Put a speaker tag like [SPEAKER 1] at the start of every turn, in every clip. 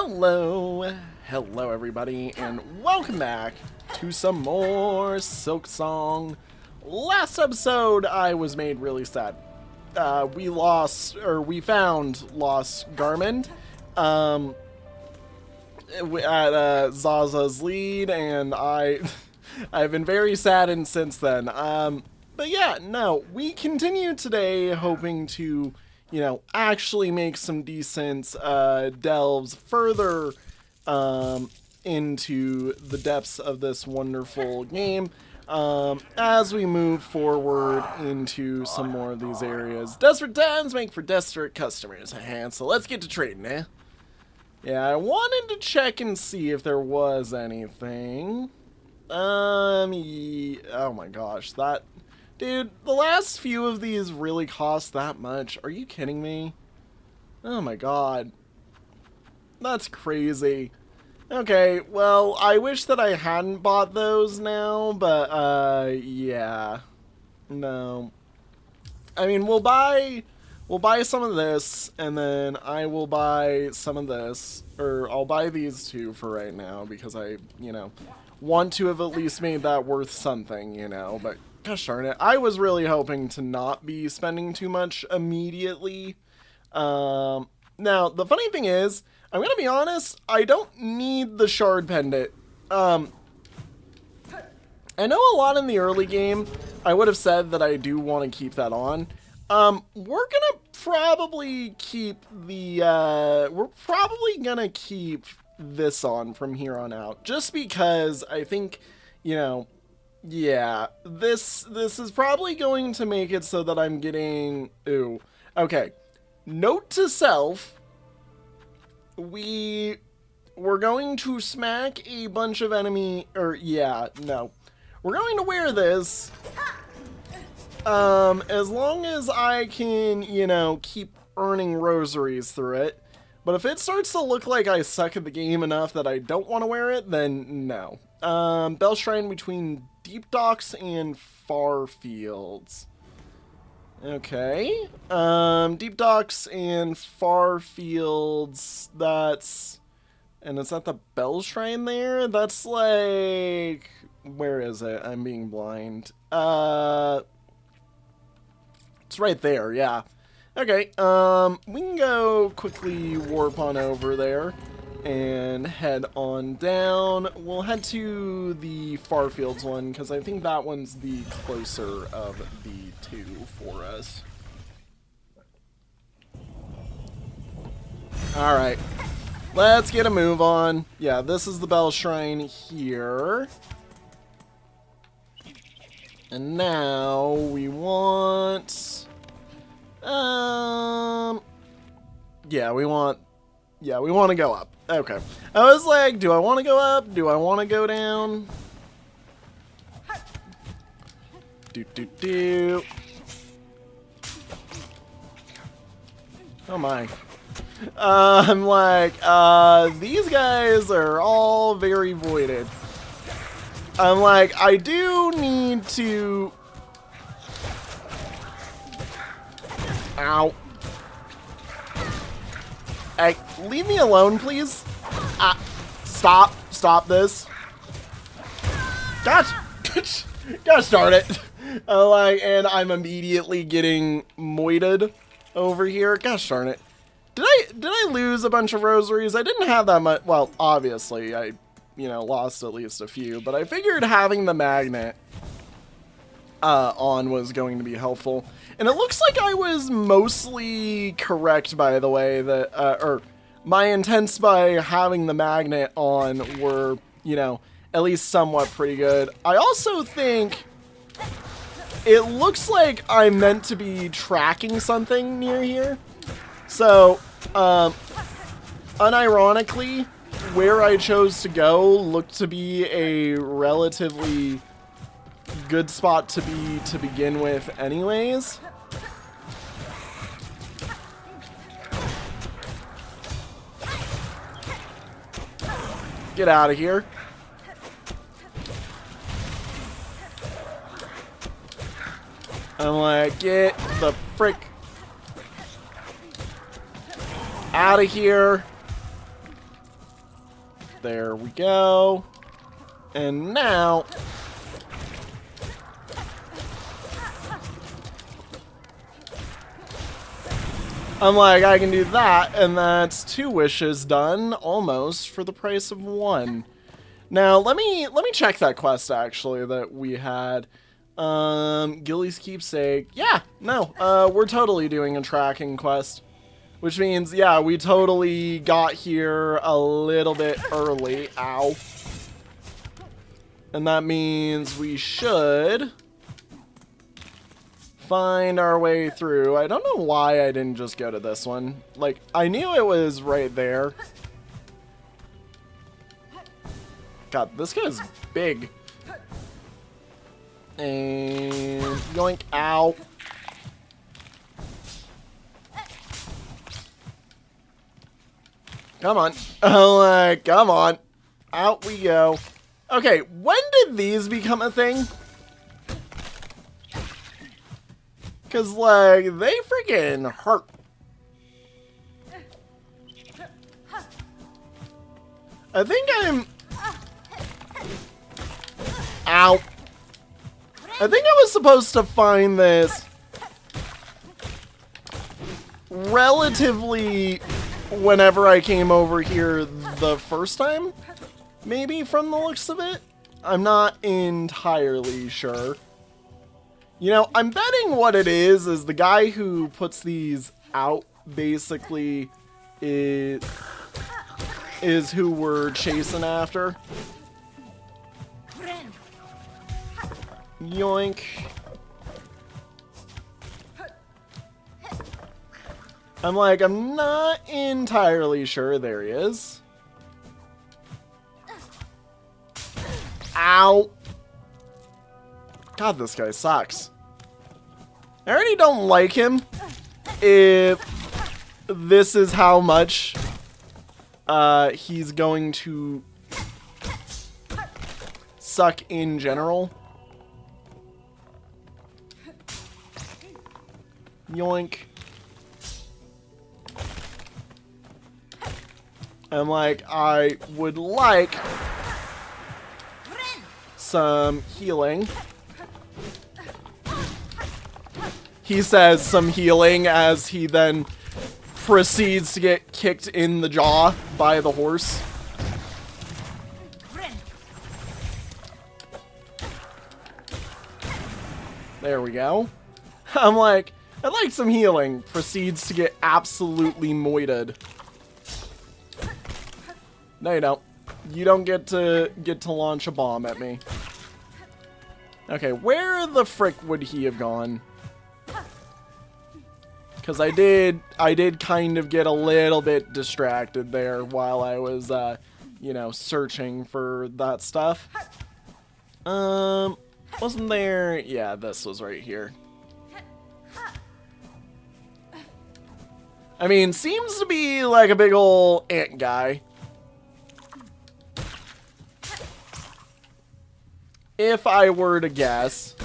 [SPEAKER 1] Hello everybody, and welcome back to some more Silksong. Last episode, I was made really sad. We found Lost Garment at Zaza's lead, and I've been very saddened since then. But yeah, no, we continue today hoping to, actually make some decent delves further into the depths of this wonderful game as we move forward into some more of these areas. Desperate times make for desperate customers, so let's get to trading, eh? Yeah, I wanted to check and see if there was anything. Oh my gosh, that... Dude, the last few of these really cost that much. Are you kidding me? Oh my god. That's crazy. Okay, well, I wish that I hadn't bought those now, but, yeah. No. I mean, we'll buy some of this, and then I will buy some of this, or I'll buy these two for right now, because I, want to have at least made that worth something, but... Gosh darn it, I was really hoping to not be spending too much immediately. Now, the funny thing is, I'm gonna be honest, I don't need the shard pendant. I know a lot in the early game, I would have said that I do want to keep that on. We're gonna probably keep the, we're probably gonna keep this on from here on out. Just because I think, yeah, this is probably going to make it so that I'm getting... Ooh. Okay. Note to self. We're going to smack a bunch of enemy... yeah, no. We're going to wear this. As long as I can, keep earning rosaries through it. But if it starts to look like I suck at the game enough that I don't want to wear it, then no. Bell Shrine between Deep Docks and Far Fields. Okay. Deep Docks and Far Fields, that's... And is that the Bell Shrine there? That's like... Where is it? I'm being blind. It's right there, yeah. Okay, we can go quickly warp on over there and head on down. We'll head to the Farfields one, because I think that one's the closer of the two for us. Alright, let's get a move on. Yeah, this is the Bell Shrine here. And now we want... Yeah, we want to go up. Okay. I was like, do I want to go up? Do I want to go down? Do. Oh my. I'm like, these guys are all very voided. I'm like, I do need to... Ow. Hey, leave me alone, please. Stop this. Gosh darn it. And I'm immediately getting moited over here. Gosh darn it. Did I lose a bunch of rosaries? I didn't have that much. Well, obviously, I, lost at least a few, but I figured having the magnet on was going to be helpful. And it looks like I was mostly correct, by the way, that, or my intents by having the magnet on were, at least somewhat pretty good. I also think it looks like I'm meant to be tracking something near here. So, unironically, where I chose to go looked to be a relatively good spot to be to begin with anyways. Get out of here. I'm like, get the frick out of here. There we go. And now... I'm like, I can do that, and that's 2 wishes done, almost, for the price of 1. Now, let me check that quest, actually, that we had. Gilly's Keepsake. Yeah, no, we're totally doing a tracking quest. Which means, yeah, we totally got here a little bit early. Ow. And that means we should find our way through. I don't know why I didn't just go to this one. Like, I knew it was right there. God, this guy's big. And yoink, ow. Come on. Come on. Out we go. Okay, when did these become a thing? Because, like, they freaking hurt. I think I'm... Ow. I think I was supposed to find this relatively whenever I came over here the first time. Maybe from the looks of it. I'm not entirely sure. You know, I'm betting what it is the guy who puts these out basically is who we're chasing after. Yoink. I'm like, I'm not entirely sure. There he is. Ow. God, this guy sucks. I already don't like him if this is how much he's going to suck in general. Yoink. I'm like, I would like some healing. He says some healing as he then proceeds to get kicked in the jaw by the horse. There we go. I'm like, I'd like some healing. Proceeds to get absolutely moited. No, you don't. You don't get to launch a bomb at me. Okay, where the frick would he have gone? Because I did kind of get a little bit distracted there while I was, you know, searching for that stuff. Wasn't there? Yeah, this was right here. I mean, seems to be like a big ol' ant guy. If I were to guess.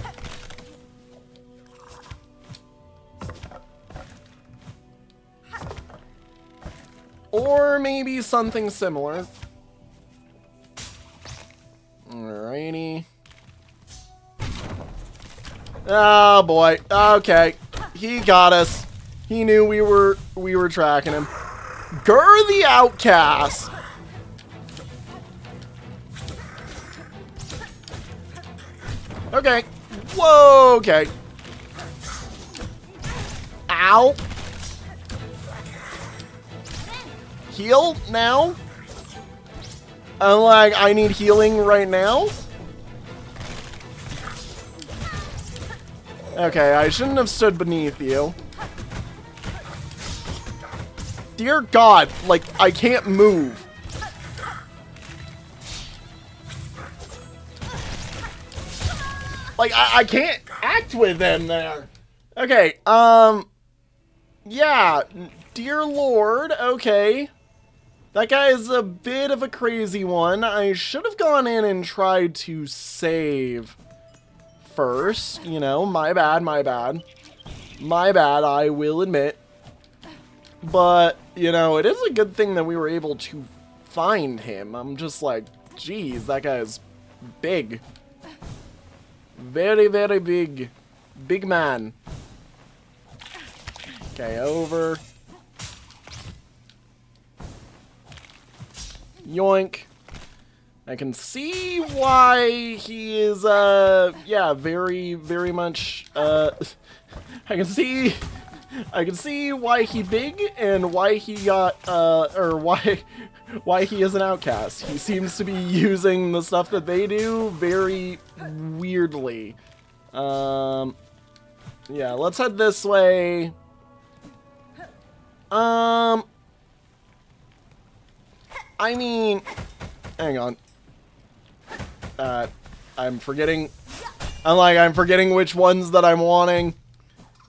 [SPEAKER 1] Or maybe something similar. Alrighty. Oh boy. Okay. He got us. He knew we were tracking him. Gur the Outcast. Okay. Whoa, okay. Ow. Heal now? I'm like, I need healing right now? Okay, I shouldn't have stood beneath you. Dear God, like, I can't move. Like, I can't act with them there. Okay, yeah, dear Lord, okay. That guy is a bit of a crazy one. I should have gone in and tried to save first. You know, my bad, my bad. My bad, I will admit. But, you know, it is a good thing that we were able to find him. I'm just like, geez, that guy's big. Very, very big. Big man. Okay, over. Yoink. I can see why he is, yeah, very, very much, I can see why he big and why he got, or why he is an outcast. He seems to be using the stuff that they do very weirdly. Yeah, let's head this way. I mean, hang on. I'm forgetting which ones that I'm wanting.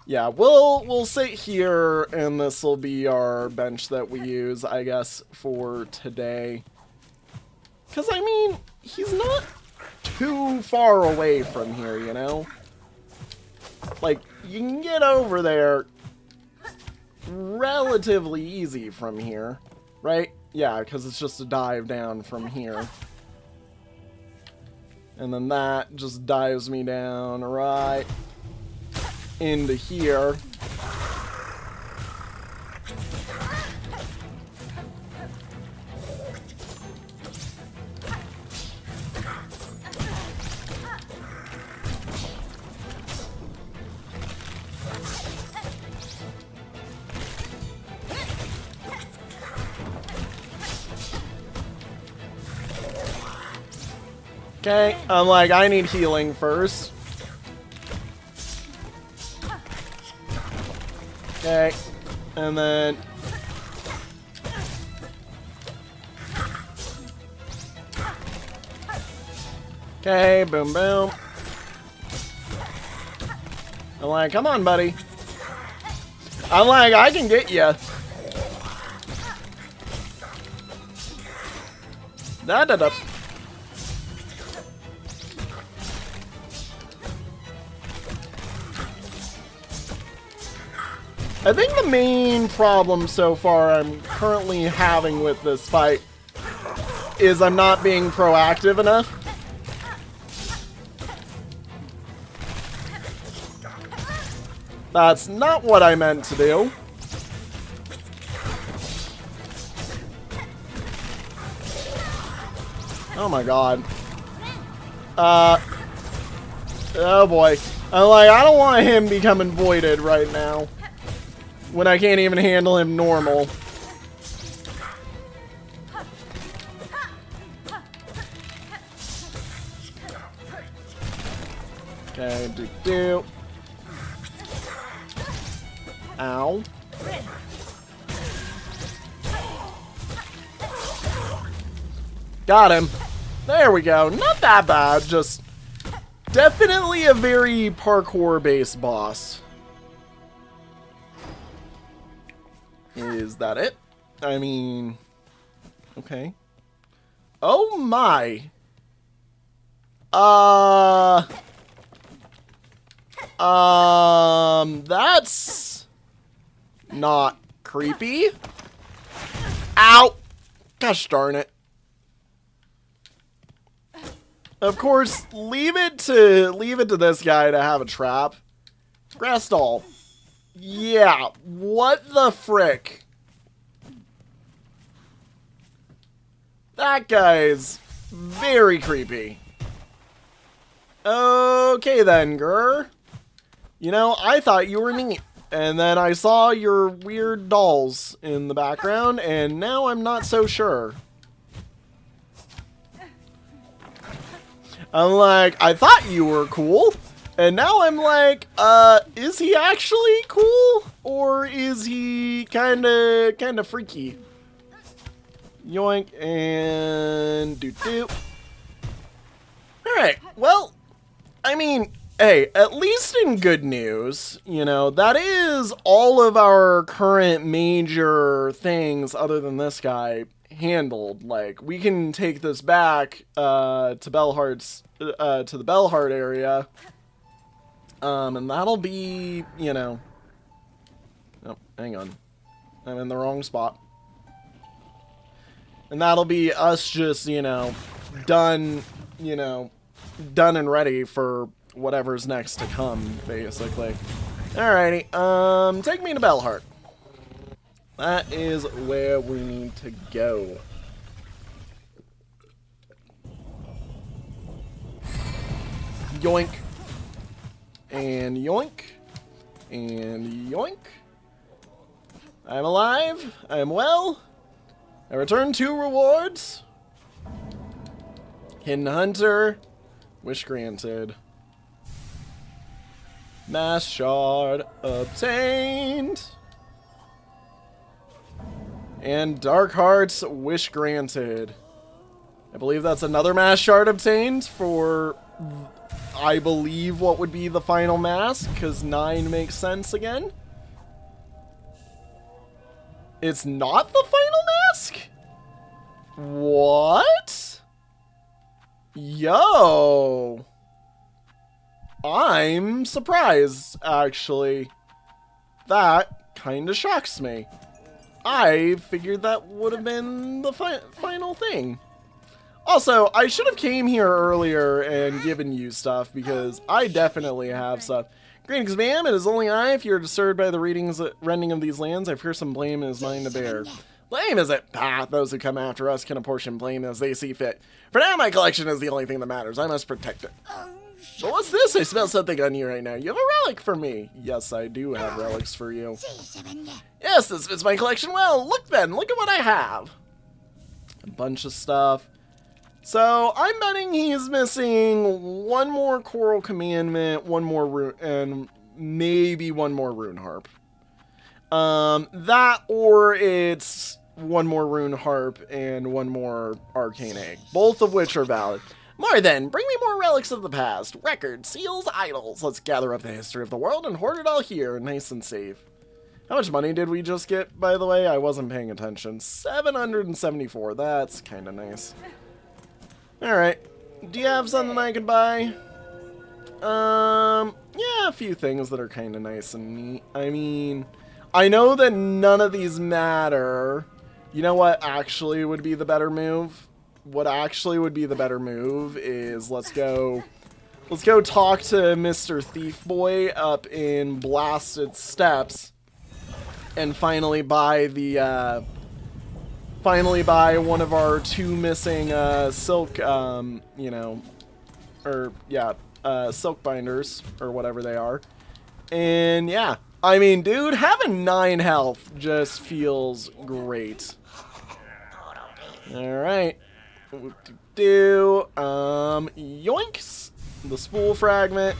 [SPEAKER 1] Yeah, we'll sit here, and this will be our bench that we use, I guess, for today. Because, I mean, he's not too far away from here, you know? Like, you can get over there relatively easy from here, right? Yeah, because it's just a dive down from here. And then that just dives me down right into here. Okay, I'm like, I need healing first. Okay, and then... Okay, boom, boom. I'm like, come on, buddy. I'm like, I can get you. Da-da-da. I think the main problem so far I'm currently having with this fight is I'm not being proactive enough. That's not what I meant to do. Oh my god. Oh boy. I'm like, I don't want him becoming voided right now. When I can't even handle him normal. Okay, do. Ow. Got him. There we go. Not that bad. Just definitely a very parkour-based boss. Is that it? I mean, okay. Oh my. That's not creepy. Ow. Gosh darn it. Of course, leave it to this guy to have a trap. Grass doll. Yeah, what the frick? That guy's very creepy. Okay then, Grr. You know, I thought you were neat. And then I saw your weird dolls in the background, and now I'm not so sure. I'm like, I thought you were cool. And now I'm like, is he actually cool? Or is he kinda freaky? Yoink, and doo-doo. Alright, well, I mean, hey, at least in good news, you know, that is all of our current major things, other than this guy, handled. Like, we can take this back, to the Bellheart area. And that'll be, you know... Oh, hang on. I'm in the wrong spot. And that'll be us just, you know, done, you know, done and ready for whatever's next to come, basically. Alrighty, take me to Bellheart. That is where we need to go. Yoink. And yoink. And yoink. I'm alive. I am well. I return 2 rewards. Hidden Hunter. Wish granted. Mass Shard obtained. And Dark Heart's Wish granted. I believe that's another Mass Shard obtained for, I believe, what would be the final mask, because 9 makes sense again. It's not the final mask? What? Yo. I'm surprised, actually. That kind of shocks me. I figured that would have been the final thing. Also, I should have came here earlier and given you stuff, because I definitely have stuff. Greetings, ma'am. It is only I. If you're disturbed by the rending of these lands, I fear some blame is mine to bear. Blame is it? Ah, those who come after us can apportion blame as they see fit. For now, my collection is the only thing that matters. I must protect it. But what's this? I smell something on you right now. You have a relic for me. Yes, I do have relics for you. Yes, this fits my collection well. Look then. Look at what I have. A bunch of stuff. So, I'm betting he's missing 1 more Choral Commandment, 1 more Rune, and maybe 1 more Rune Harp. That, or it's 1 more Rune Harp and 1 more Arcane Egg. Both of which are valid. More then, bring me more relics of the past. Records, seals, idols. Let's gather up the history of the world and hoard it all here, nice and safe. How much money did we just get, by the way? I wasn't paying attention. 774, that's kind of nice. Alright, do you have something I could buy? Yeah, a few things that are kind of nice and neat. I mean, I know that none of these matter. You know what actually would be the better move? What actually would be the better move is let's go talk to Mr. Thief Boy up in Blasted Steps and finally buy the one of our 2 missing silk, you know, or yeah, silk binders or whatever they are. And yeah, I mean, dude, having 9 health just feels great. All right. Yoinks! The spool fragment.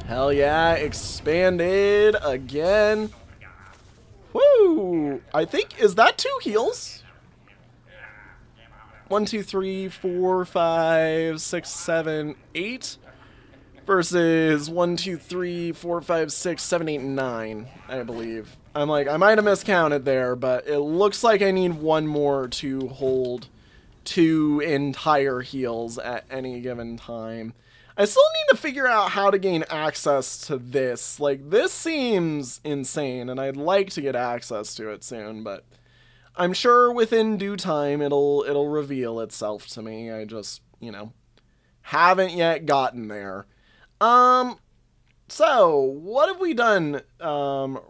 [SPEAKER 1] Hell yeah, expanded again. Woo! I think, is that 2 heals? 1, 2, 3, 4, 5, 6, 7, 8. Versus 1, 2, 3, 4, 5, 6, 7, 8, 9, I believe. I'm like, I might have miscounted there, but it looks like I need 1 more to hold 2 entire heals at any given time. I still need to figure out how to gain access to this. Like, this seems insane, and I'd like to get access to it soon, but I'm sure within due time it'll reveal itself to me. I just, you know, haven't yet gotten there. So, what have we done,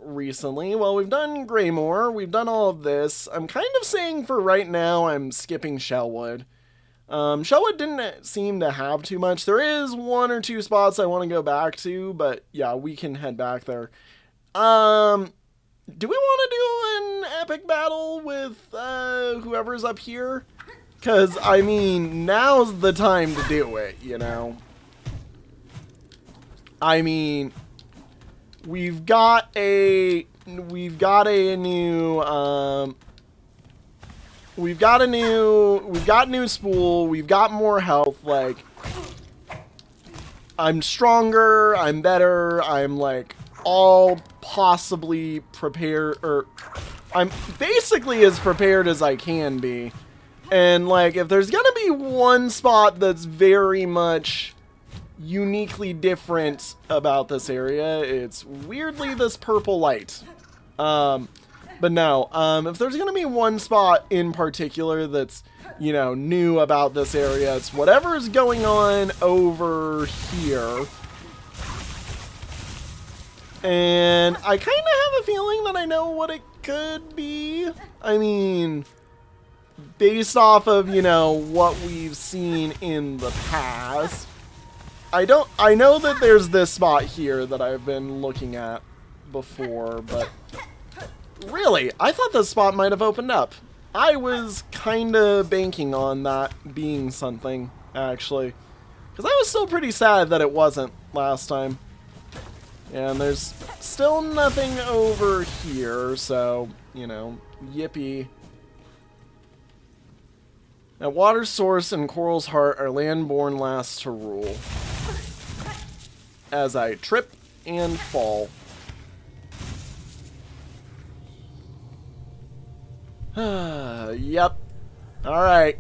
[SPEAKER 1] recently? Well, we've done Greymoor, we've done all of this. I'm kind of saying for right now, I'm skipping Shellwood. Shellwood didn't seem to have too much. There is 1 or 2 spots I want to go back to, but yeah, we can head back there. Do we want to do an epic battle with, whoever's up here? Because, I mean, now's the time to do it, you know? I mean, we've got a new spool, we've got more health, like, I'm stronger, I'm better, I'm like all possibly prepared, or I'm basically as prepared as I can be. And like, if there's gonna be one spot that's very much uniquely different about this area, it's weirdly this purple light. But no, if there's going to be one spot in particular that's, you know, new about this area, it's whatever's going on over here. And I kind of have a feeling that I know what it could be. I mean, based off of, you know, what we've seen in the past. I know that there's this spot here that I've been looking at before, but really, I thought this spot might have opened up. I was kind of banking on that being something, actually. Because I was still pretty sad that it wasn't last time. And there's still nothing over here, so, you know, yippee. At Water's Source and Coral's Heart are land-born last to rule. As I trip and fall. Yep. Alright.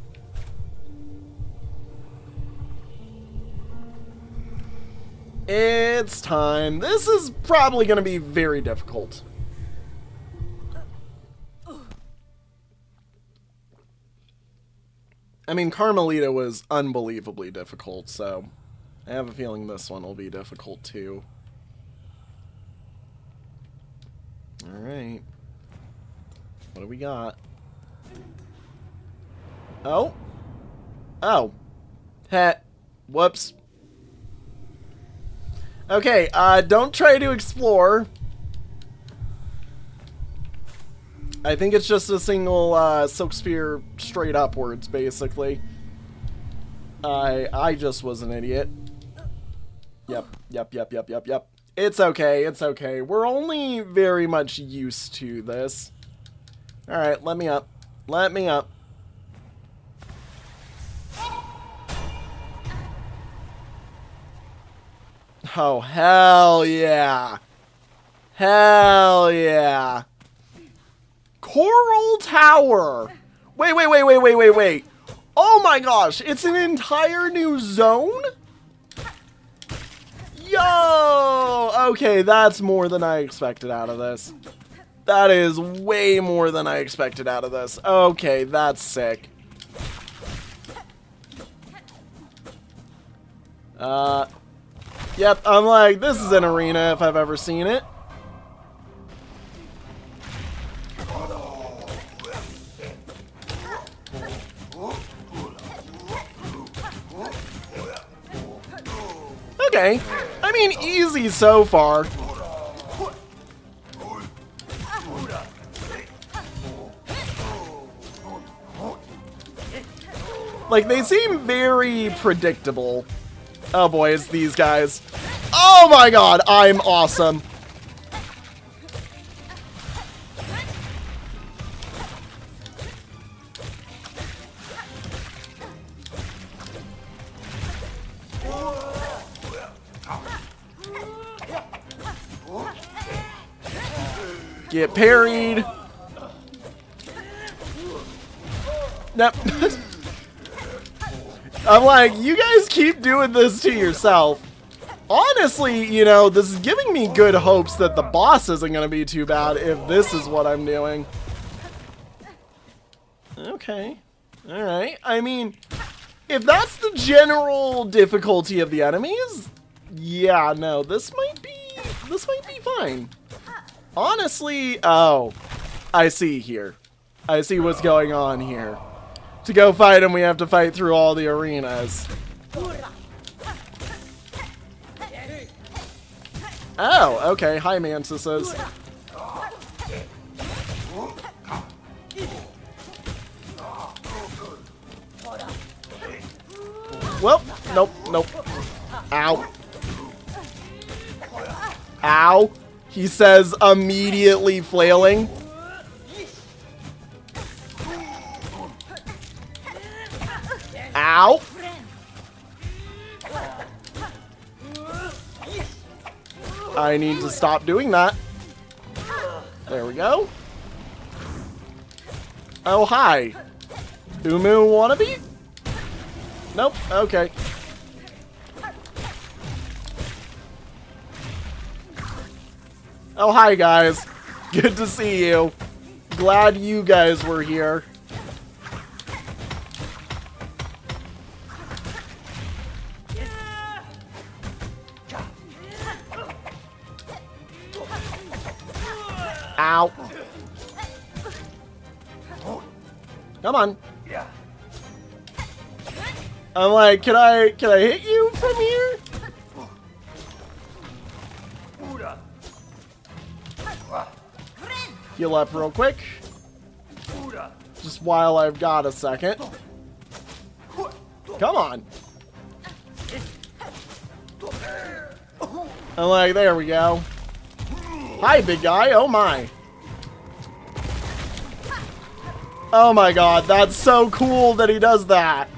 [SPEAKER 1] It's time. This is probably going to be very difficult. I mean, Carmelita was unbelievably difficult, so I have a feeling this one will be difficult too. Alright. What do we got? Oh. Oh. Heh. Whoops. Okay, don't try to explore. I think it's just a single silk spear straight upwards, basically. I just was an idiot. Yep. It's okay, it's okay. We're only very much used to this. Alright, let me up. Let me up. Oh, hell yeah. Hell yeah. Coral Tower. Wait. Oh my gosh, it's an entire new zone? Yo! Okay, that's more than I expected out of this. That is way more than I expected out of this. Okay, that's sick. Yep, I'm like, this is an arena if I've ever seen it. Okay. I mean, easy so far. Like, they seem very predictable. Oh boy, it's these guys. Oh my god, I'm awesome. Get parried. Nope. I'm like, you guys keep doing this to yourself. Honestly, you know, this is giving me good hopes that the boss isn't going to be too bad if this is what I'm doing. Okay. Alright. I mean, if that's the general difficulty of the enemies, yeah, no, this might be fine. Honestly, oh, I see here. I see what's going on here. To go fight him, we have to fight through all the arenas. Oh, okay. Hi, mantises. Well, nope. Ow. Ow. He says, immediately flailing. Ow. I need to stop doing that. There we go. Oh, hi. Umu wannabe? Nope. Okay. Oh, hi, guys. Good to see you. Glad you guys were here. Ow. Come on. I'm like, can I hit you from here? Heal up real quick. Just while I've got a second. Come on. I'm like, there we go. Hi, big guy. Oh my. Oh my god, that's so cool that he does that.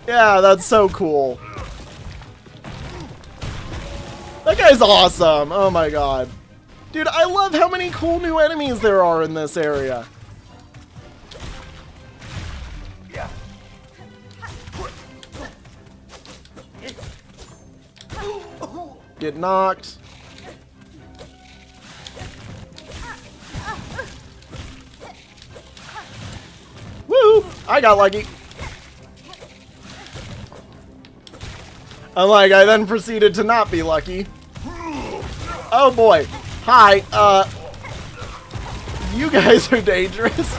[SPEAKER 1] Yeah, that's so cool. That guy's awesome. Oh my god. Dude, I love how many cool new enemies there are in this area. Get knocked. Woo! I got lucky. Unlike, I then proceeded to not be lucky. Oh boy. Hi, you guys are dangerous.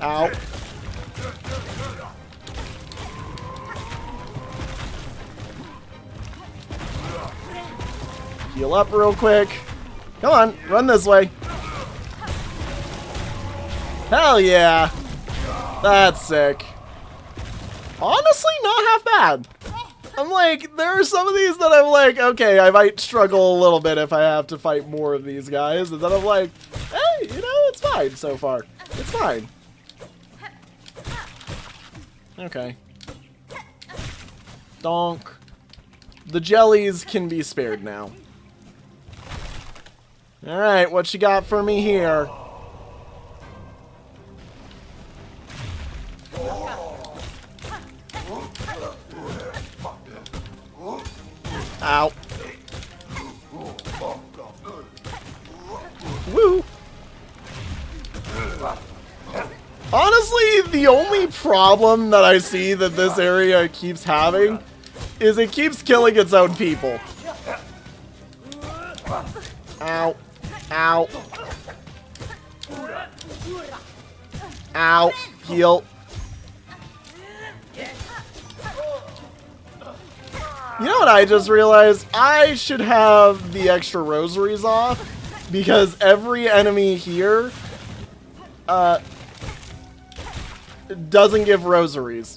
[SPEAKER 1] Ow. Heal up real quick. Come on, run this way. Hell yeah. That's sick. Honestly, not half bad. I'm like, there are some of these that I'm like, okay, I might struggle a little bit if I have to fight more of these guys. And then I'm like, hey, you know, it's fine so far. It's fine. Okay. Donk. The jellies can be spared now. Alright, what you got for me here? Ow. Woo. Honestly, the only problem that I see that this area keeps having is it keeps killing its own people. Ow. Ow. Ow. Heal. You know what I just realized? I should have the extra rosaries off because every enemy here doesn't give rosaries.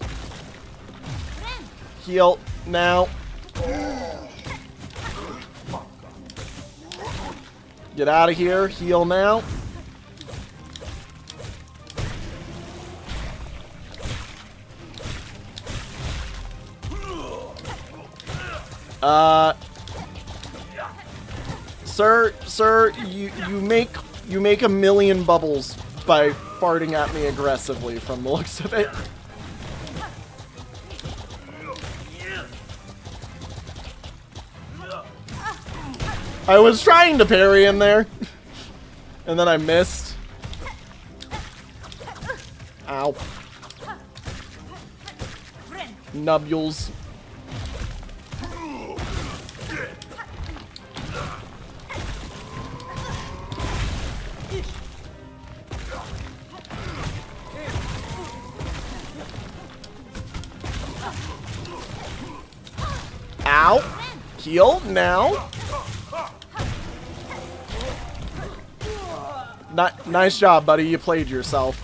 [SPEAKER 1] Heal now. Get out of here. Heal now. Sir, you make a million bubbles by farting at me aggressively from the looks of it. I was trying to parry in there, and then I missed. Ow. Nubules. Ow. Heal now. Nice job, buddy. You played yourself.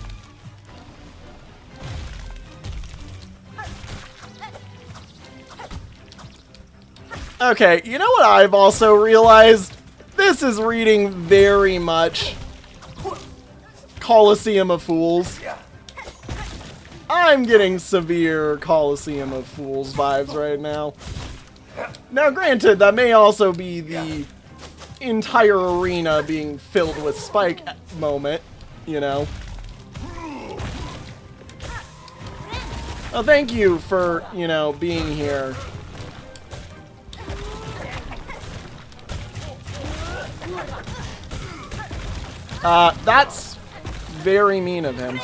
[SPEAKER 1] Okay, you know what I've also realized? This is reading very much Coliseum of Fools. I'm getting severe Coliseum of Fools vibes right now. Now, granted, that may also be the entire arena being filled with Spike moment, you know. Oh, thank you for, you know, being here. That's very mean of him.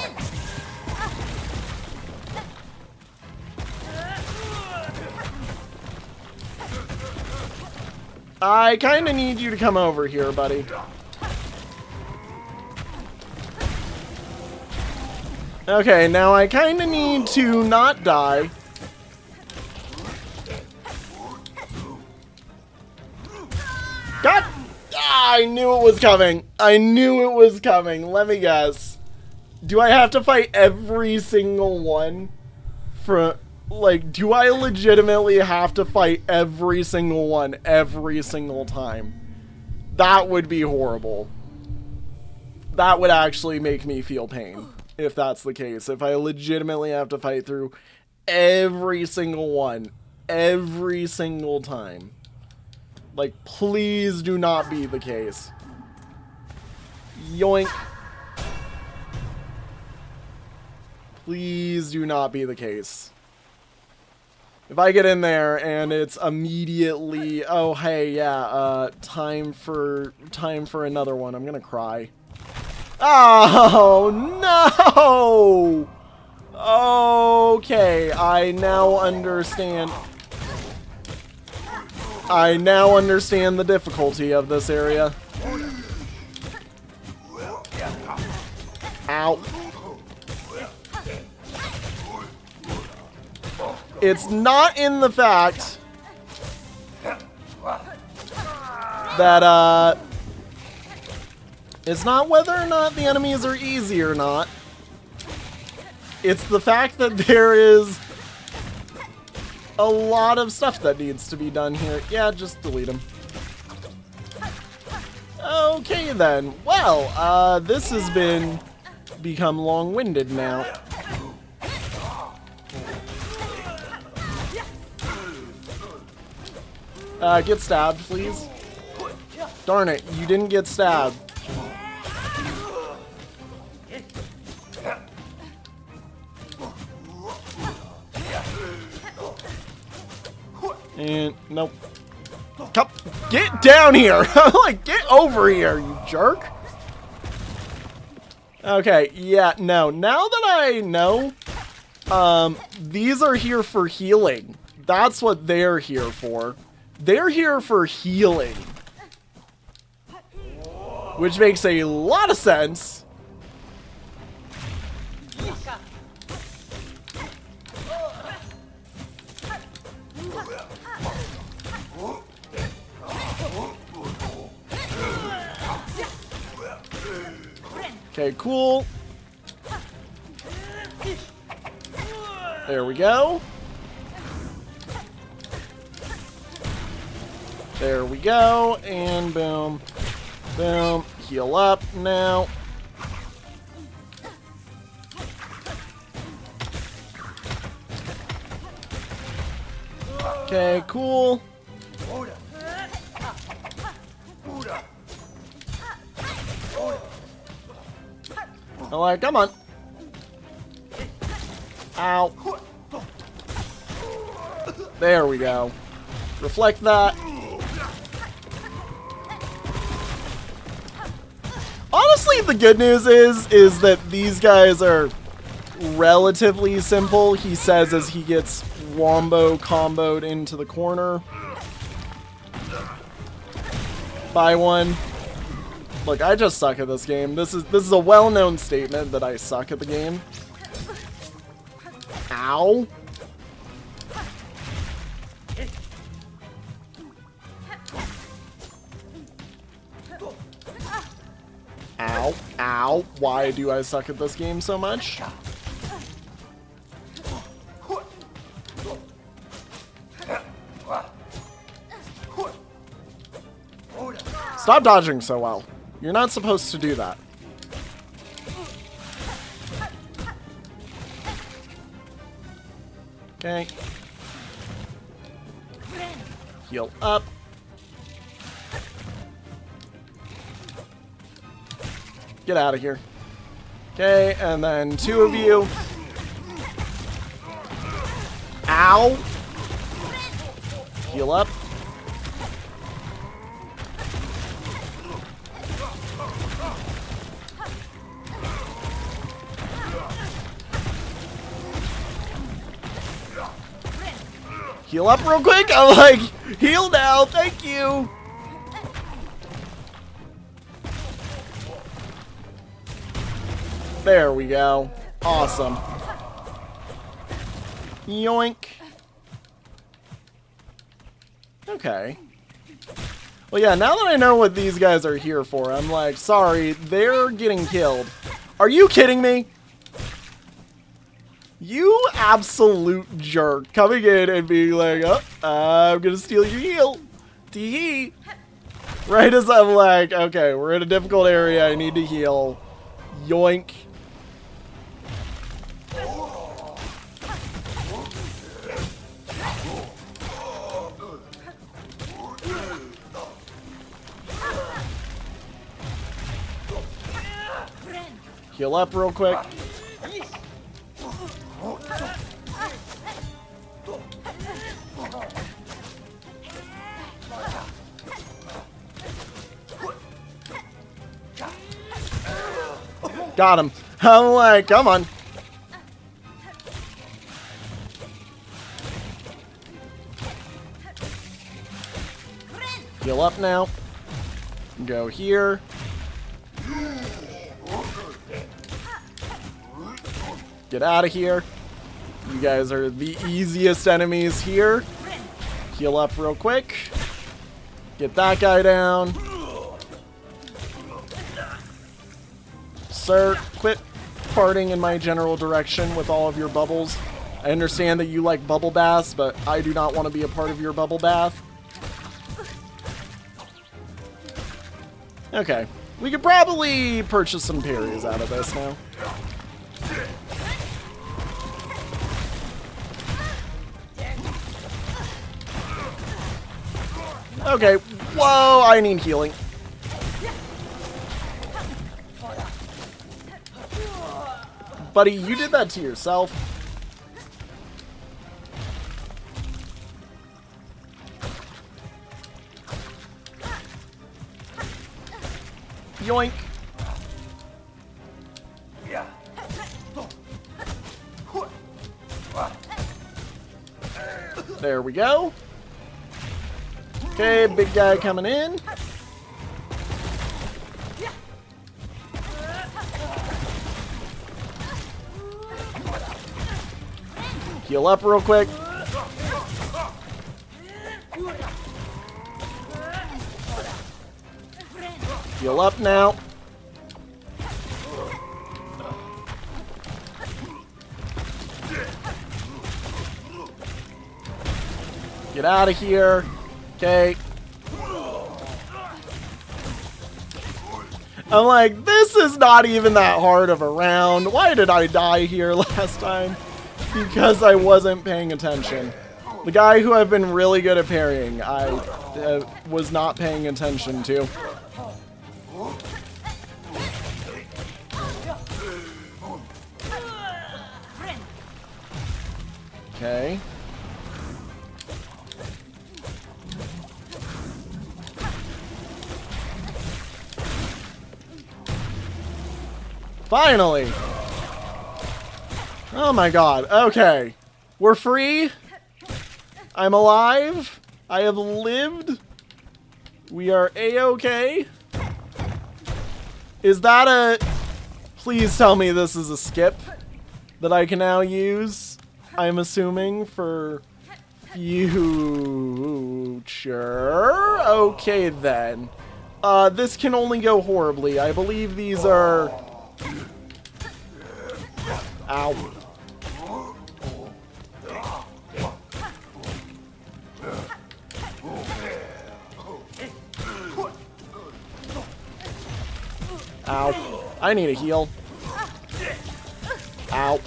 [SPEAKER 1] I kind of need you to come over here, buddy. Okay, now I kind of need to not die. God! Ah, I knew it was coming. I knew it was coming. Let me guess. Do I have to fight every single one? Like, do I legitimately have to fight every single one every single time? That would be horrible. That would actually make me feel pain, if that's the case. If I legitimately have to fight through every single one, every single time. Like, please do not be the case. Yoink. Please do not be the case. If I get in there and it's immediately, oh hey, yeah, time for another one, I'm gonna cry. Oh no! Okay, I now understand. I now understand the difficulty of this area. Ow. It's not in the fact that, it's not whether or not the enemies are easy or not. It's the fact that there is a lot of stuff that needs to be done here. Yeah, just delete them. Okay then. Well, this has become long-winded now. Get stabbed, please. Darn it, you didn't get stabbed. And, nope. Come, get down here! Like, get over here, you jerk! Okay, yeah, no. Now that I know, these are here for healing. That's what they're here for. They're here for healing. Which makes a lot of sense. Okay, cool. There we go. There we go, and boom, boom, heal up now. Okay, cool. Alright, come on. Ow. There we go. Reflect that. Honestly, the good news is that these guys are relatively simple. He says as he gets wombo comboed into the corner by one. Look, I just suck at this game. This is a well-known statement that I suck at the game. Ow. Ow. Ow. Why do I suck at this game so much? Stop dodging so well. You're not supposed to do that. Okay. Heal up. Get out of here. Okay, and then two of you. Ow. Heal up. Heal up real quick. I'm like, heal now. Thank you. There we go. Awesome. Yoink. Okay. Well, yeah, now that I know what these guys are here for, I'm like, sorry, they're getting killed. Are you kidding me? You absolute jerk. Coming in and being like, oh, I'm gonna steal your heal. Tee-hee. Right as I'm like, okay, we're in a difficult area, I need to heal. Yoink. Heal up real quick. Got him. I'm like, come on. Heal up now. Go here. Get out of here. You guys are the easiest enemies here. Heal up real quick. Get that guy down. Sir, quit farting in my general direction with all of your bubbles. I understand that you like bubble baths, but I do not want to be a part of your bubble bath. Okay. We could probably purchase some parries out of this now. Okay. Whoa, I need healing. Buddy, you did that to yourself. Yoink. There we go. Okay, big guy coming in. Heal up real quick. Heal up now. Get out of here. Okay. I'm like, this is not even that hard of a round. Why did I die here last time? Because I wasn't paying attention. The guy who I've been really good at parrying, I was not paying attention to. Okay. Finally! Oh my god. Okay. We're free. I'm alive. I have lived. We are A-okay. Is that a... Please tell me this is a skip that I can now use. I'm assuming for future. Okay then. This can only go horribly. I believe these are... Ow. Ow. I need a heal. Ow.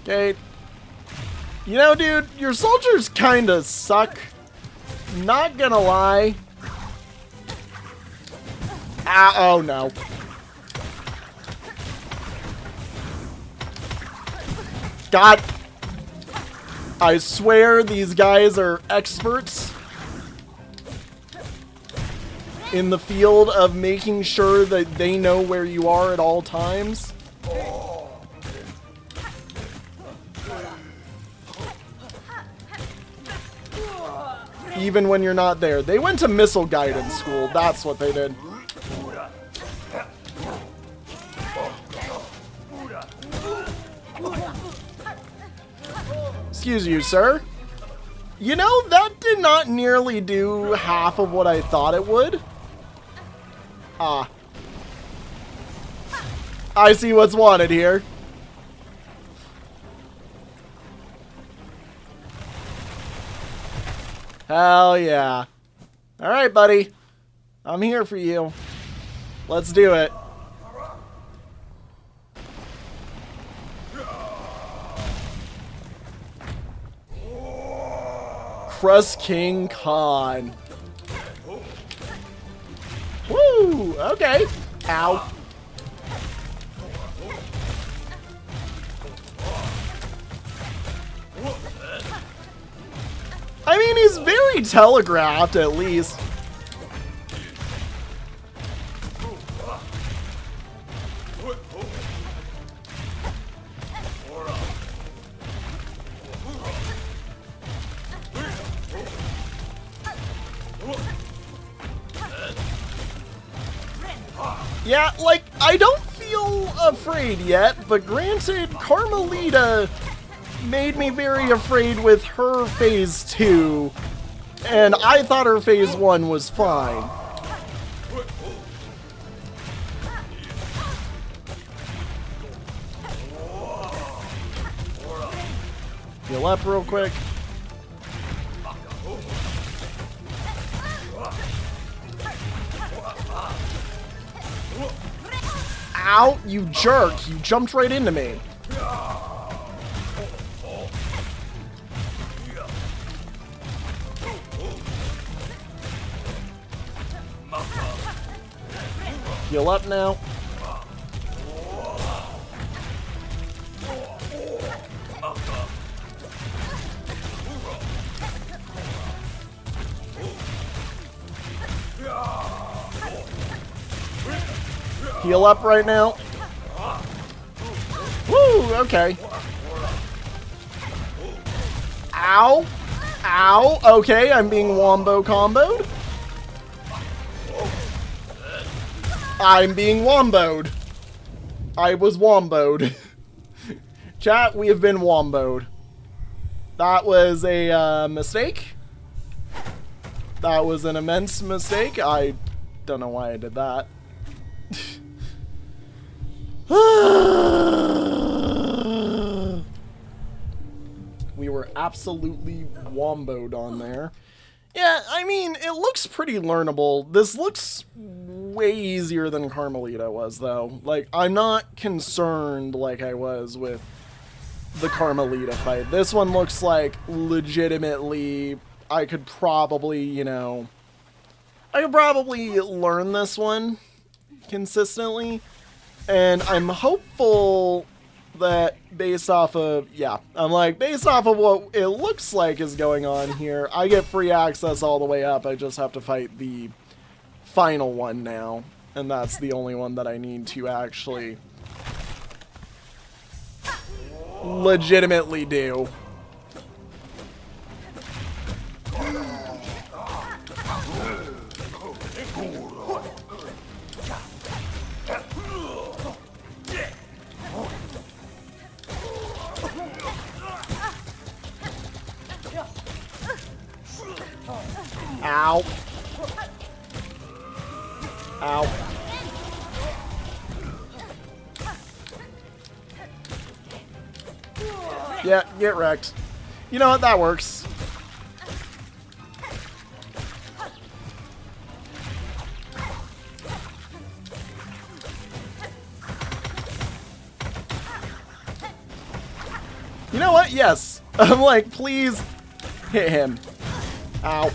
[SPEAKER 1] Okay. You know, dude, your soldiers kinda suck. Not gonna lie. Ah, oh no. God. I swear these guys are experts. in the field of making sure that they know where you are at all times. Even when you're not there. They went to missile guidance school. That's what they did. Excuse you, sir. You know, that did not nearly do half of what I thought it would. Ah. I see what's wanted here. Hell yeah. Alright, buddy. I'm here for you. Let's do it. Crust King Khan. Woo! Okay. Ow. I mean, he's very telegraphed, at least. Yeah, like, I don't feel afraid yet, but granted, Carmelita made me very afraid with her phase 2, and I thought her phase 1 was fine. Heal up real quick. Ow, you jerk! You jumped right into me. Heal up now. Heal up right now. Woo, okay. Ow. Ow. Okay, I'm being wombo comboed. I'm being womboed. I was womboed. Chat, we have been womboed. That was a mistake. That was an immense mistake. I don't know why I did that. We were absolutely womboed on there. Yeah, I mean, it looks pretty learnable. This looks way easier than Carmelita was, though. Like, I'm not concerned like I was with the Carmelita fight. This one looks like legitimately I could probably, you know, I could probably learn this one consistently. And I'm hopeful that based off of, yeah, I'm like, based off of what it looks like is going on here, I get free access all the way up. I just have to fight the final one now. And that's the only one that I need to actually legitimately do. Ow. Ow. Yeah, get wrecked. You know what? That works. You know what? Yes. I'm like, please hit him. Ow.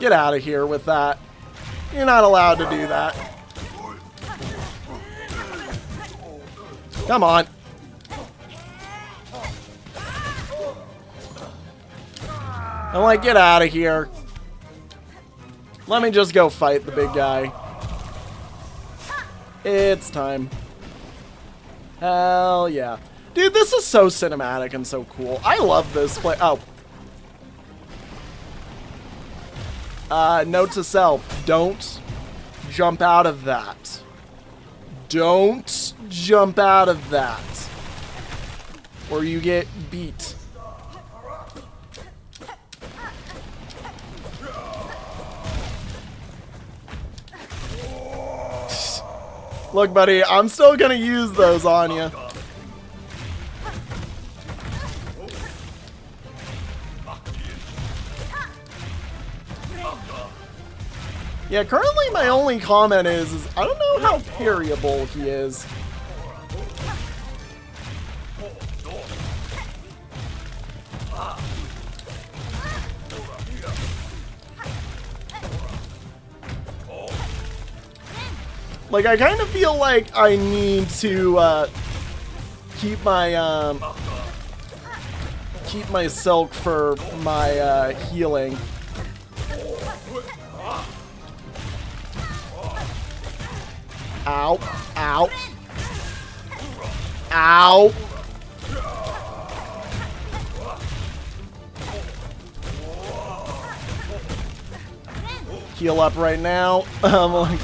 [SPEAKER 1] Get out of here with that. You're not allowed to do that. Come on. I'm like, get out of here. Let me just go fight the big guy. It's time. Hell yeah. Dude, this is so cinematic and so cool. I love this play. Oh. Note to self. Don't jump out of that. Don't jump out of that. Or you get beat. Look, buddy, I'm still gonna use those on you. Yeah, currently my only comment is I don't know how parryable he is. Like, I kind of feel like I need to keep my silk for my healing. Ow. Ow. Ow. Heal up right now. I'm like,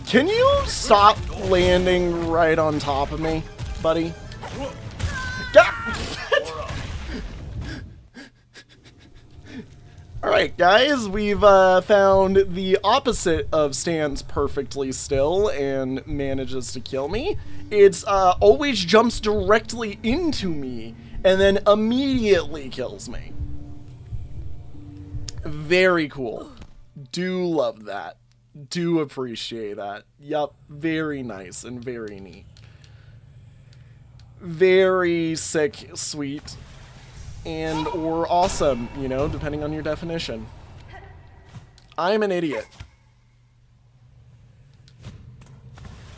[SPEAKER 1] can you stop landing right on top of me, buddy? Alright, guys, we've found the opposite of stands perfectly still and manages to kill me. It's always jumps directly into me and then immediately kills me. Very cool. Do love that. Do appreciate that. Yup, very nice and very neat. Very sick, sweet, and or awesome, you know, depending on your definition. I'm an idiot.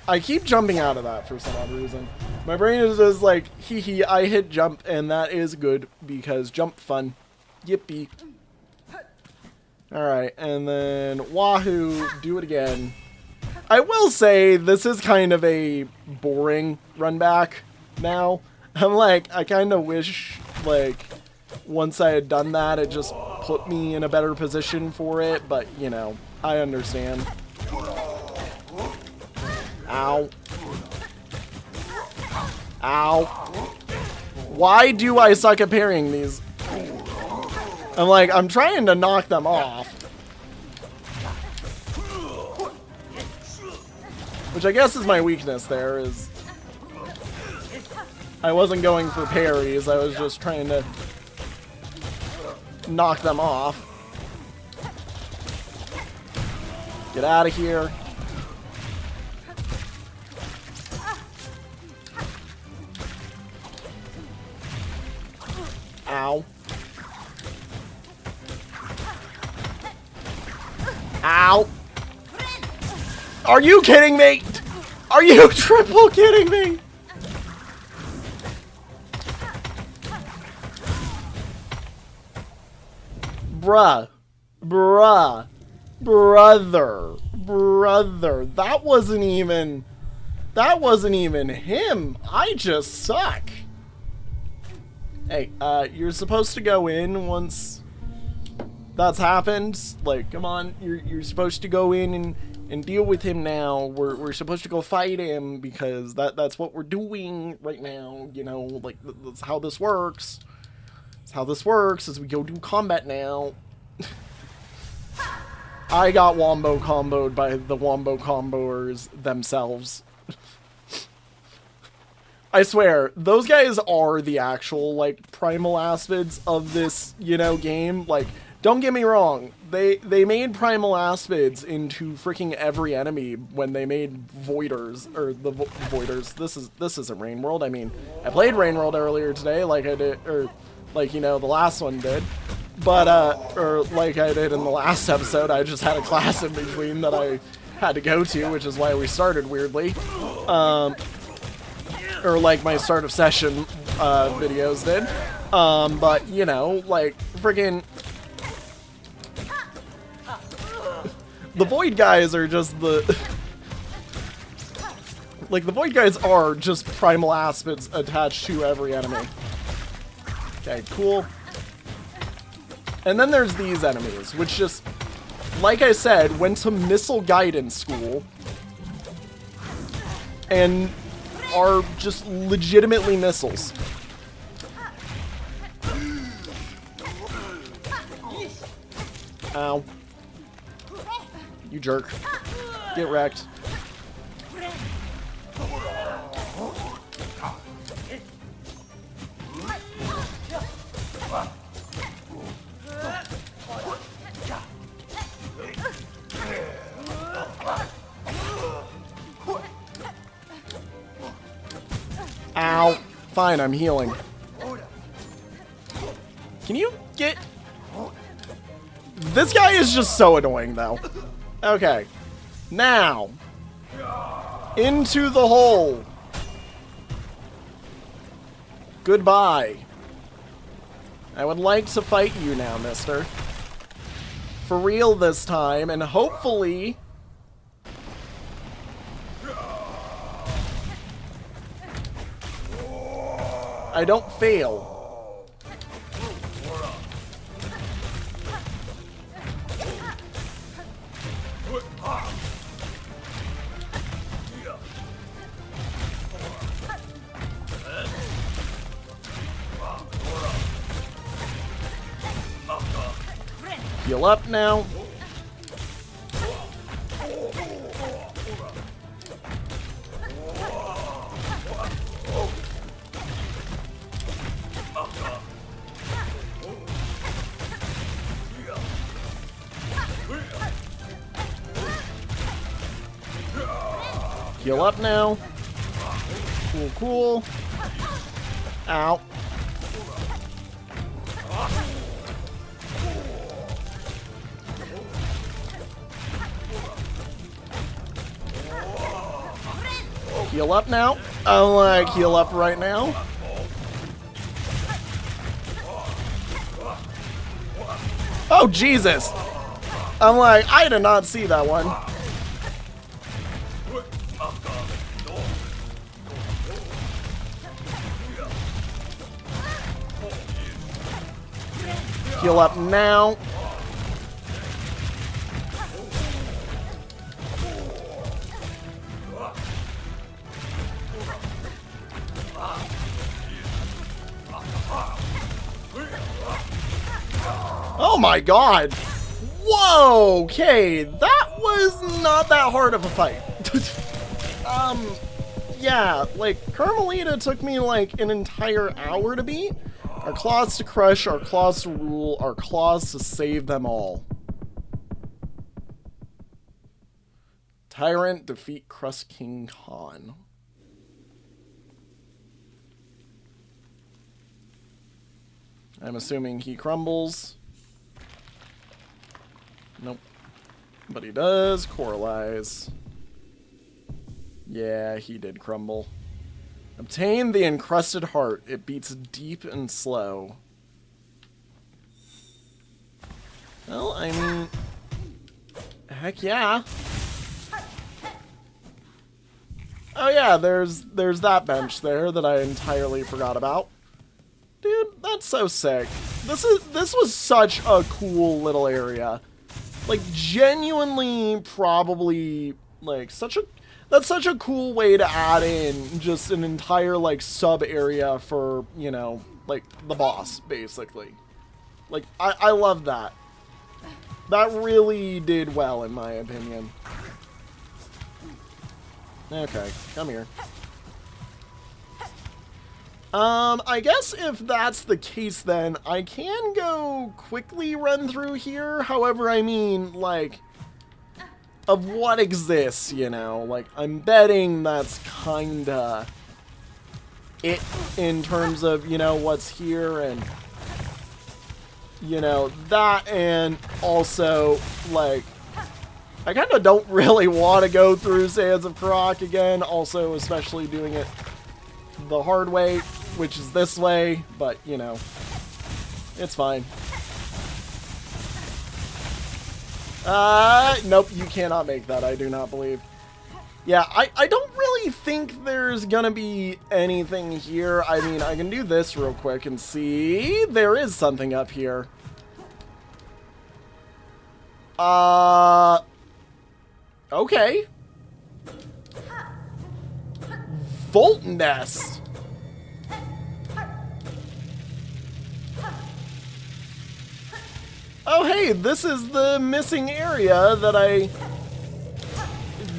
[SPEAKER 1] I keep jumping out of that for some odd reason. My brain is just like, hee hee, I hit jump, and that is good because jump fun. Yippee. Alright, and then wahoo, do it again. I will say, this is kind of a boring run back now. I'm like, I kind of wish, like, once I had done that, it just put me in a better position for it, but, you know, I understand. Ow. Ow. Why do I suck at parrying these? I'm like, I'm trying to knock them off. Which I guess is my weakness there, is I wasn't going for parries, I was just trying to knock them off. Get out of here. Ow. Ow. Are you kidding me? Are you triple kidding me? Bruh. Bruh. Brother. Brother. That wasn't even him. I just suck. Hey, you're supposed to go in once that's happened. Like, come on, you're supposed to go in and deal with him now. We're supposed to go fight him because that's what we're doing right now. You know, like, that's how this works. That's how this works as we go do combat now. I got wombo comboed by the wombo comboers themselves. I swear, those guys are the actual, like, primal aspids of this, you know, game. Like, don't get me wrong, they made primal aspids into freaking every enemy when they made voiders, or the voiders. This isn't Rain World. I mean, I played Rain World earlier today, like I did, or like, you know, the last one did. But, or like I did in the last episode, I just had a class in between that I had to go to, which is why we started weirdly. Or like my start of session videos did. But, you know, like, friggin' the Void guys are just the... like, the Void guys are just primal aspects attached to every enemy. Okay, cool. And then there's these enemies, which just, like I said, went to missile guidance school and are just legitimately missiles. Ow. You jerk. Get wrecked. Ow. Fine, I'm healing. Can you get... This guy is just so annoying, though. Okay. Now. Into the hole. Goodbye. I would like to fight you now, mister. For real this time, and hopefully... I don't fail. Heal up now. Heal up now. Cool, cool. Ow. Heal up now. I like heal up right now. Oh, Jesus. I'm like, I did not see that one. Heal up now. Oh my god! Whoa! Okay, that was not that hard of a fight. Yeah, like, Carmelita took me like an entire hour to beat. Our claws to crush, our claws to rule, our claws to save them all. Tyrant defeat Crust King Khan. I'm assuming he crumbles. Nope. But he does. Coralize. Yeah, he did crumble. Obtain the encrusted heart. It beats deep and slow. Well, I mean... Heck yeah. Oh yeah, there's that bench there that I entirely forgot about. Dude, that's so sick. This was such a cool little area. Like, genuinely, probably, like, that's such a cool way to add in just an entire, like, sub-area for, you know, like, the boss, basically. Like, I love that. That really did well, in my opinion. Okay, come here. I guess if that's the case, then I can go quickly run through here. However, I mean, like, of what exists, you know? Like, I'm betting that's kinda it in terms of, you know, what's here, and... You know, that, and also, like, I kind of don't really want to go through Sands of Karak again, also especially doing it the hard way, which is this way, but, you know, it's fine. Nope, you cannot make that, I do not believe. Yeah, I don't really think there's gonna be anything here. I mean, I can do this real quick and see. There is something up here. Okay. Volt Nest. Oh, hey, this is the missing area that I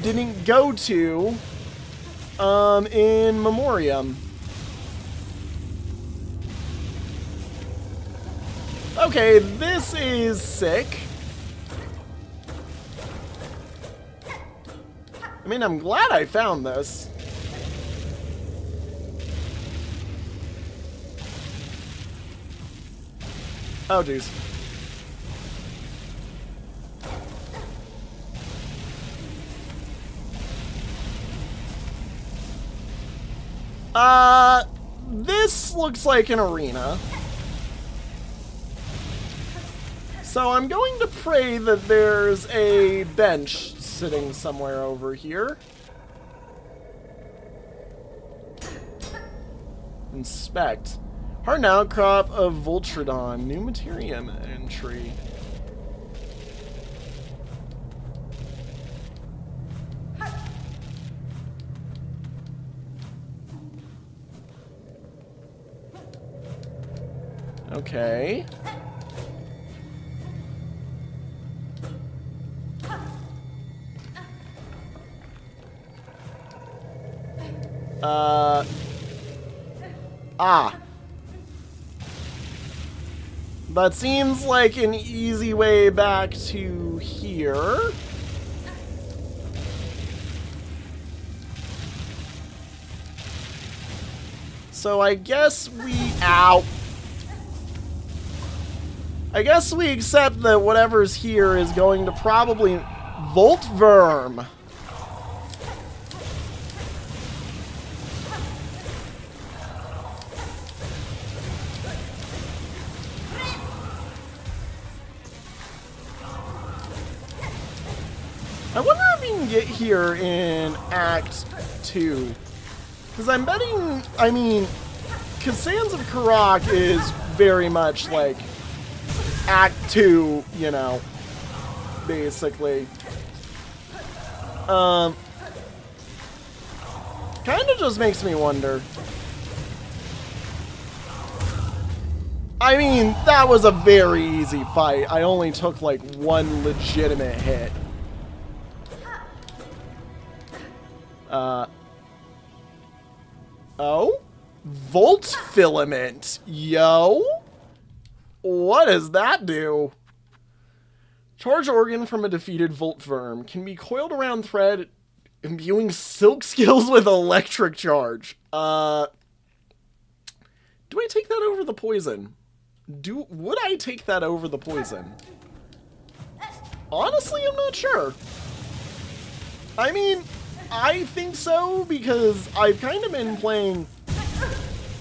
[SPEAKER 1] didn't go to in Memoriam. Okay, this is sick. I mean, I'm glad I found this. Oh, jeez. This looks like an arena. So I'm going to pray that there's a bench sitting somewhere over here. Inspect. Hard outcrop of Voltrodon. New Materium entry. Okay. That seems like an easy way back to here. So I guess we... Ow! I guess we accept that whatever's here is going to probably... Voltverm! I wonder if we can get here in Act 2. Because I'm betting, I mean, because Sands of Karak is very much like Act 2, you know, basically. Kind of just makes me wonder. I mean, that was a very easy fight. I only took like one legitimate hit. Oh? Volt filament. Yo? What does that do? Charge organ from a defeated Voltverm. Can be coiled around thread, imbuing silk skills with electric charge. Do I take that over the poison? Would I take that over the poison? Honestly, I'm not sure. I mean... I think so, because I've kind of been playing,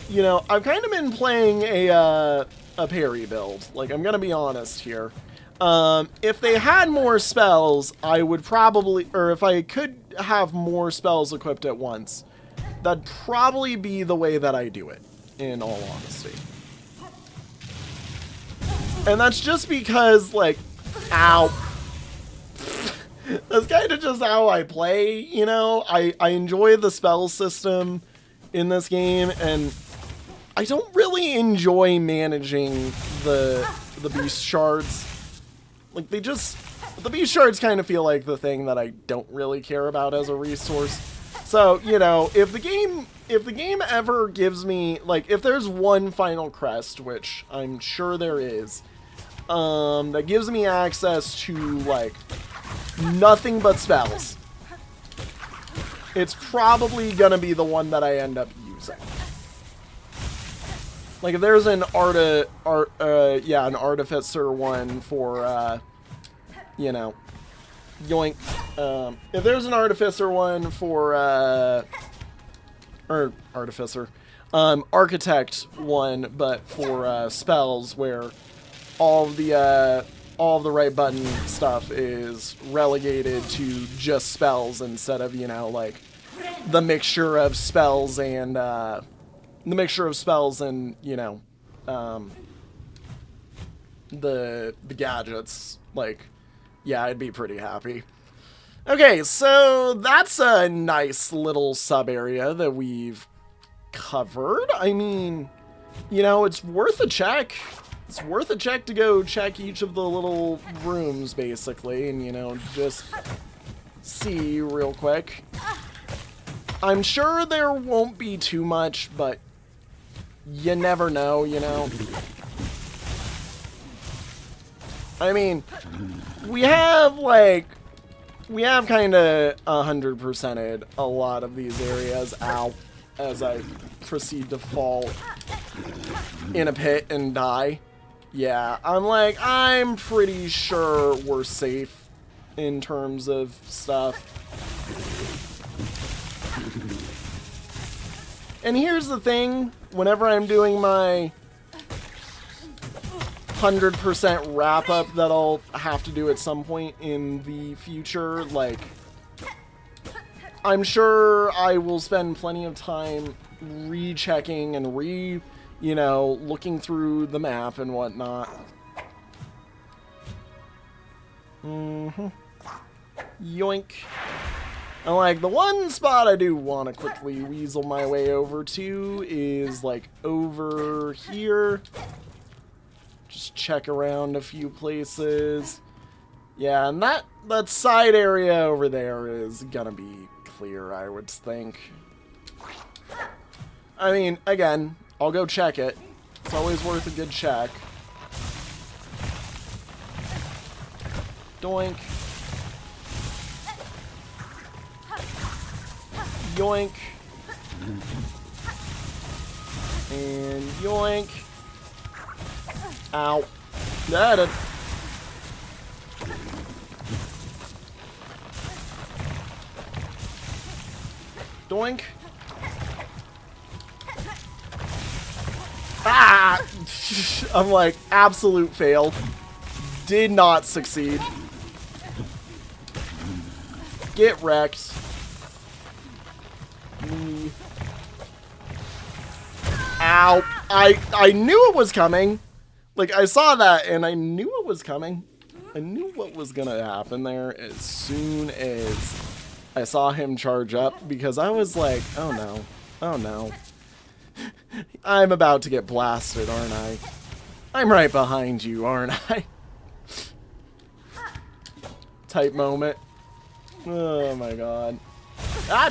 [SPEAKER 1] you know, I've kind of been playing a parry build. Like, I'm gonna be honest here. If they had more spells, I would probably, or if I could have more spells equipped at once, that'd probably be the way that I do it, in all honesty. And that's just because, like, ow. That's kind of just how I play, you know? I enjoy the spell system in this game, and I don't really enjoy managing the beast shards. Like, the beast shards kind of feel like the thing that I don't really care about as a resource. So, you know, if the game ever gives me, like, if there's one final crest, which I'm sure there is, that gives me access to, like, nothing but spells, it's probably gonna be the one that I end up using. Like if there's an an artificer one for you know, yoink. If there's an artificer one for or artificer, architect one, but for spells where all the right button stuff is relegated to just spells instead of, you know, like the mixture of spells and you know, the gadgets. Like, yeah, I'd be pretty happy. Okay, so that's a nice little sub area that we've covered. I mean, you know, it's worth a check. It's worth a check to go check each of the little rooms, basically, and, you know, just see real quick. I'm sure there won't be too much, but you never know, you know? I mean, we have kind of 100%ed a lot of these areas out as I proceed to fall in a pit and die. Yeah, I'm pretty sure we're safe in terms of stuff. And here's the thing, whenever I'm doing my 100% wrap up that I'll have to do at some point in the future, like, I'm sure I will spend plenty of time rechecking and you know, looking through the map and whatnot. Yoink. And, like, the one spot I do want to quickly weasel my way over to is, like, over here. Just check around a few places. Yeah, and that side area over there is gonna be clear, I would think. I mean, again, I'll go check it. It's always worth a good check. Doink. Yoink. And yoink. Ow. Got it. Doink. Ah! I'm like, absolute fail. Did not succeed. Get wrecked. Ow. I knew it was coming. Like, I saw that and I knew it was coming. I knew what was gonna happen there as soon as I saw him charge up, because I was like, oh no. Oh no. I'm about to get blasted, aren't I? I'm right behind you, aren't I? Type moment. Oh my god. Ah,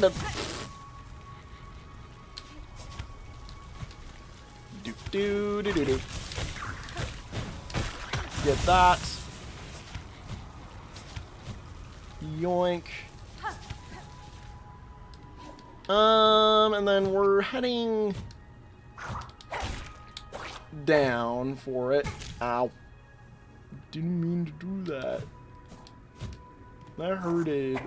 [SPEAKER 1] do. Get that. Yoink. And then we're heading down for it. Ow. Didn't mean to do that. That hurted.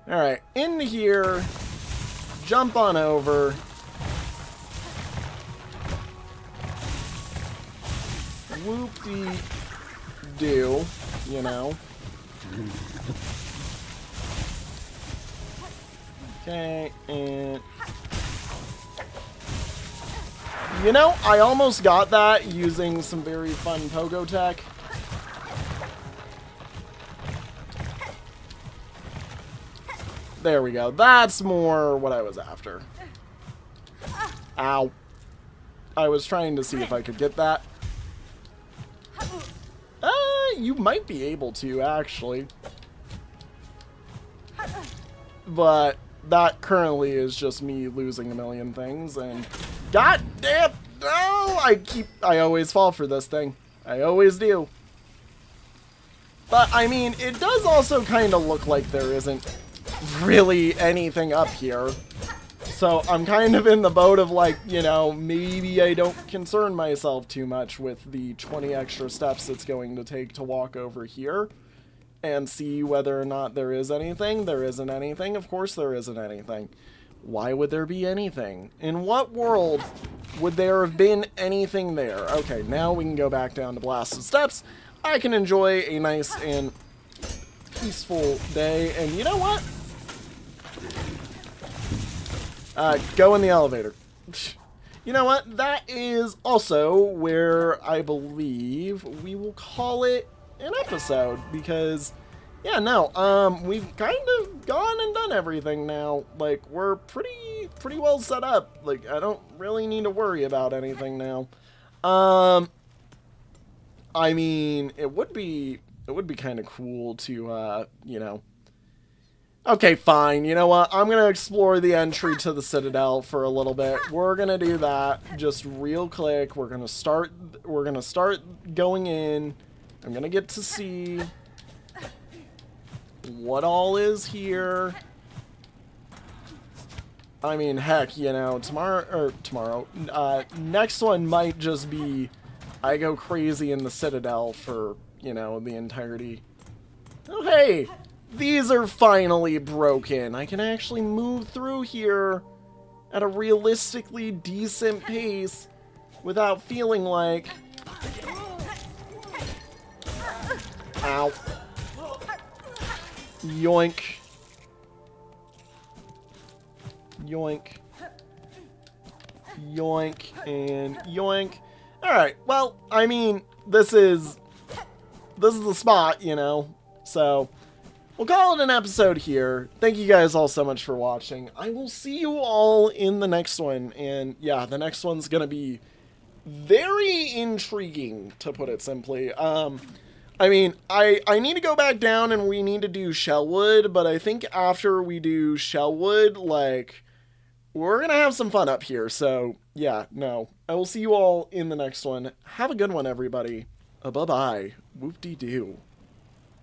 [SPEAKER 1] Alright, in here. Jump on over. Whoop-de-doo, you know. Okay, and... You know, I almost got that using some very fun pogo tech. There we go. That's more what I was after. Ow. I was trying to see if I could get that. You might be able to, actually. But that currently is just me losing a million things, and... God damn! No! I always fall for this thing. I always do. But, I mean, it does also kind of look like there isn't really anything up here. So I'm kind of in the boat of like, you know, maybe I don't concern myself too much with the 20 extra steps it's going to take to walk over here and see whether or not there is anything. There isn't anything. Of course there isn't anything. Why would there be anything? In what world would there have been anything there? Okay, now we can go back down to blasted steps. I can enjoy a nice and peaceful day. And you know what? Go in the elevator. You know what? That is also where I believe we will call it an episode, because yeah, no, we've kind of gone and done everything now. Like, we're pretty well set up. Like, I don't really need to worry about anything now. I mean, it would be kind of cool to you know. Okay, fine. You know what? I'm gonna explore the entry to the Citadel for a little bit. We're gonna do that just real quick. We're gonna start going in. I'm gonna get to see what all is here. I mean, heck, you know, next one might just be I go crazy in the Citadel for, you know, the entirety. Oh, hey! These are finally broken. I can actually move through here at a realistically decent pace without feeling like... Ow. Yoink. Yoink. Yoink. And yoink. Alright, well, I mean, this is the spot, you know, so... We'll call it an episode here. Thank you guys all so much for watching. I will see you all in the next one. And yeah, the next one's going to be very intriguing, to put it simply. I mean, I need to go back down and we need to do Shellwood. But I think after we do Shellwood, like, we're going to have some fun up here. So yeah, no. I will see you all in the next one. Have a good one, everybody. Bye-bye. Whoop-de-doo.